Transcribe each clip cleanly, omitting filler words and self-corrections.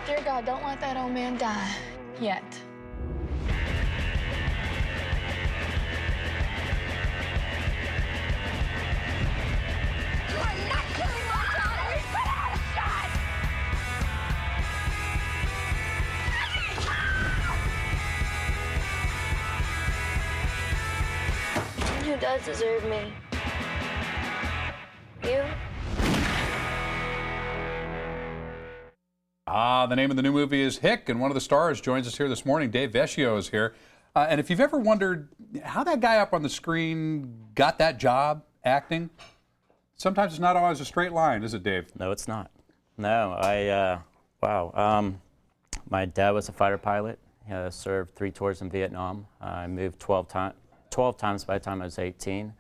Dear God, don't let that old man die yet. You are not killing my daughter! We put out a shot! Who does deserve me? You? The name of the new movie is Hick, and one of the stars joins us here this morning. Dave Vescio is here. And if you've ever wondered how that guy up on the screen got that job acting, sometimes it's not always a straight line, is it, Dave? No, it's not. No, wow. My dad was a fighter pilot. He served 3 tours in Vietnam. I moved 12 times by the time I was 18.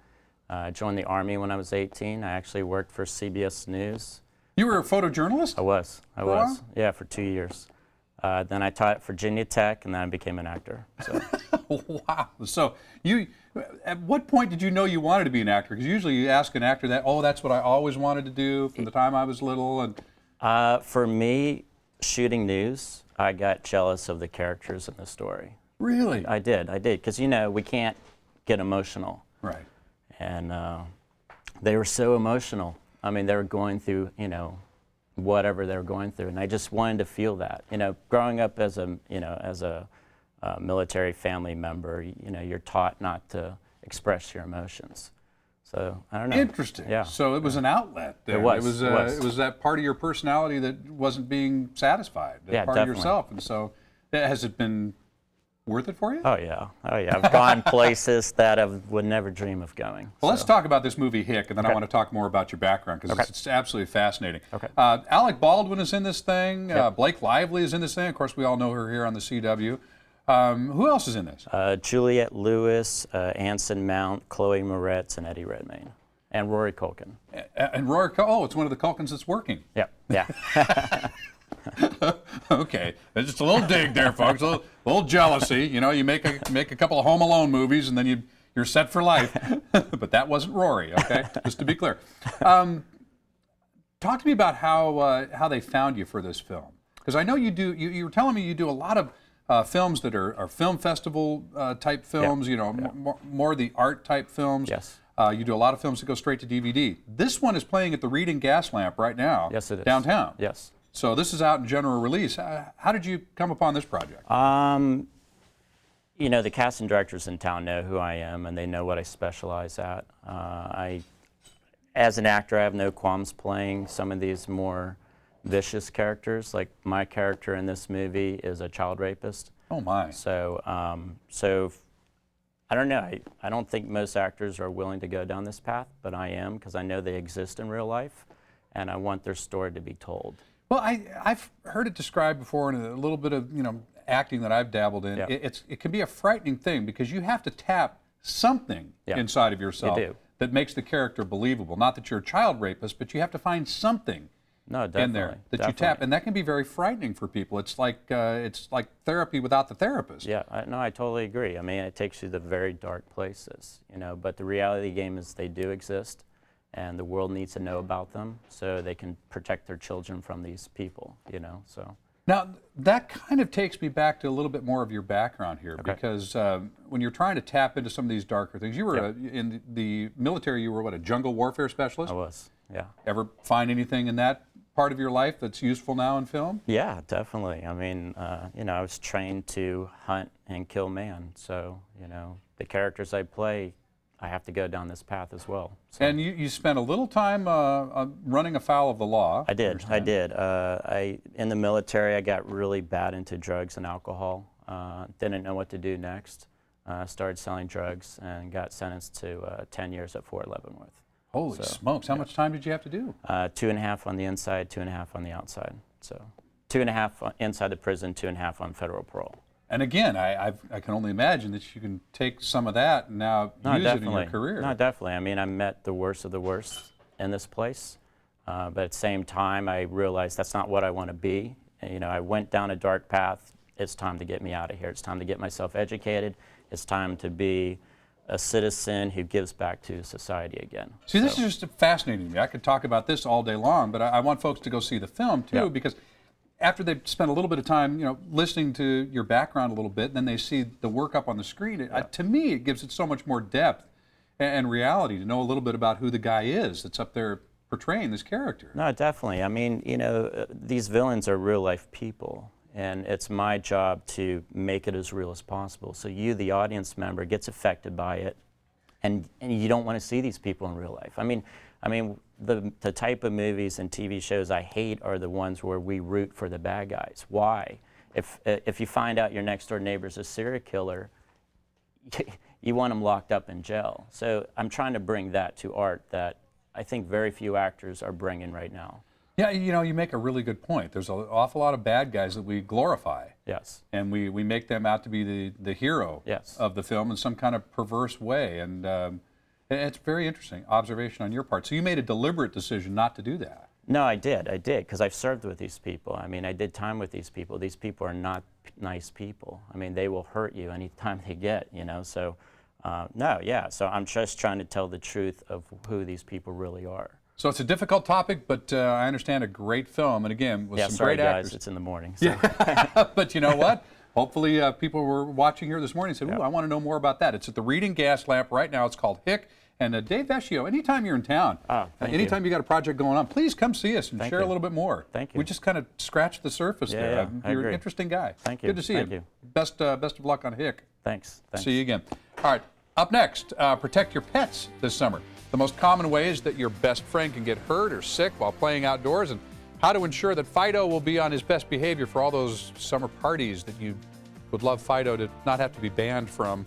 I joined the Army when I was 18. I actually worked for CBS News. You were a photojournalist? I was. Yeah, for 2 years. Then I taught at Virginia Tech, and then I became an actor. So. Wow. So at what point did you know you wanted to be an actor? Because usually you ask an actor that, oh, that's what I always wanted to do from the time I was little. And for me, shooting news, I got jealous of the characters in the story. Really? I did, because we can't get emotional. Right. And they were so emotional. I mean, they were going through, whatever they were going through, and I just wanted to feel that. Growing up as a military family member, you're taught not to express your emotions. So I don't know. Interesting. Yeah. So it was an outlet. There. It was. It was that part of your personality that wasn't being satisfied. That Yeah, part definitely. of yourself. And so, has it been worth it for you? Oh yeah. I've gone places that I would never dream of going. Well, let's talk about this movie Hick, and then I want to talk more about your background because it's absolutely fascinating. Okay. Alec Baldwin is in this thing. Yep. Blake Lively is in this thing. Of course, we all know her here on the CW. Who else is in this? Juliette Lewis, Anson Mount, Chloe Moretz, and Eddie Redmayne, and Rory Culkin. And Rory. Oh, it's one of the Culkins that's working. Yeah. Okay, there's just a little dig there, folks. A little jealousy. You make a couple of Home Alone movies, and then you're set for life. But that wasn't Rory. Okay, just to be clear. Talk to me about how they found you for this film, because I know you do. You were telling me you do a lot of films that are film festival type films. More the art type films. Yes. You do a lot of films that go straight to DVD. This one is playing at the Reed and Gaslamp right now. Yes, it is. Downtown. Yes. So this is out in general release. How did you come upon this project? The casting directors in town know who I am, and they know what I specialize at. As an actor, I have no qualms playing some of these more vicious characters. Like my character in this movie is a child rapist. Oh my! So I don't know. I don't think most actors are willing to go down this path, but I am, because I know they exist in real life, and I want their story to be told. Well, I've heard it described before in a little bit of acting that I've dabbled in. Yeah. It can be a frightening thing because you have to tap something inside of yourself that makes the character believable. Not that you're a child rapist, but you have to find something in there that you tap, and that can be very frightening for people. It's like therapy without the therapist. Yeah, I totally agree. I mean, it takes you to very dark places, But the reality game is they do exist, and the world needs to know about them so they can protect their children from these people. So. Now that kind of takes me back to a little bit more of your background here, because when you're trying to tap into some of these darker things, you were in the military. You were a jungle warfare specialist? I was. Yeah. Ever find anything in that part of your life that's useful now in film? Yeah, definitely. I mean, I was trained to hunt and kill man. So, the characters I play, I have to go down this path as well. So. And you spent a little time running afoul of the law. I did. In the military, I got really bad into drugs and alcohol. Didn't know what to do next. Started selling drugs and got sentenced to 10 years at Fort Leavenworth. Holy smokes! How much time did you have to do? 2.5 on the inside, 2.5 on the outside. So 2.5 inside the prison, 2.5 on federal parole. And again, I can only imagine that you can take some of that and now use it in your career. No, definitely. I mean, I met the worst of the worst in this place, but at the same time, I realized that's not what I want to be. And, I went down a dark path. It's time to get me out of here. It's time to get myself educated. It's time to be a citizen who gives back to society again. See, this is just fascinating to me. I could talk about this all day long, but I want folks to go see the film too, because after they've spent a little bit of time, listening to your background a little bit, and then they see the work up on the screen, to me, it gives it so much more depth and reality to know a little bit about who the guy is that's up there portraying this character. No, definitely. I mean, these villains are real life people, and it's my job to make it as real as possible. So you, the audience member, gets affected by it, and you don't want to see these people in real life. I mean, the type of movies and TV shows I hate are the ones where we root for the bad guys. Why? If you find out your next door neighbor's a serial killer, you want them locked up in jail. So I'm trying to bring that to art that I think very few actors are bringing right now. Yeah, you make a really good point. There's an awful lot of bad guys that we glorify. Yes. And we make them out to be the hero of the film in some kind of perverse way. And it's very interesting observation on your part. So you made a deliberate decision not to do that. No, I did, because I've served with these people. I mean, I did time with these people. These people are not nice people. I mean, they will hurt you anytime they get, so no, yeah. So I'm just trying to tell the truth of who these people really are. So it's a difficult topic, but I understand a great film, and again, with some great actors. Guys, it's in the morning. So. Yeah, but you know what? Hopefully people were watching here this morning and said, ooh, I want to know more about that. It's at the Reading Gas Lamp right now. It's called Hick. And Dave Vescio, anytime you're in town, anytime you got a project going on, please come see us and share a little bit more. Thank you. We just kind of scratched the surface there. You're an interesting guy. Thank you. Good to see you. Best of luck on Hick. Thanks. See you again. All right, up next, protect your pets this summer. The most common ways that your best friend can get hurt or sick while playing outdoors, and how to ensure that Fido will be on his best behavior for all those summer parties that you would love Fido to not have to be banned from.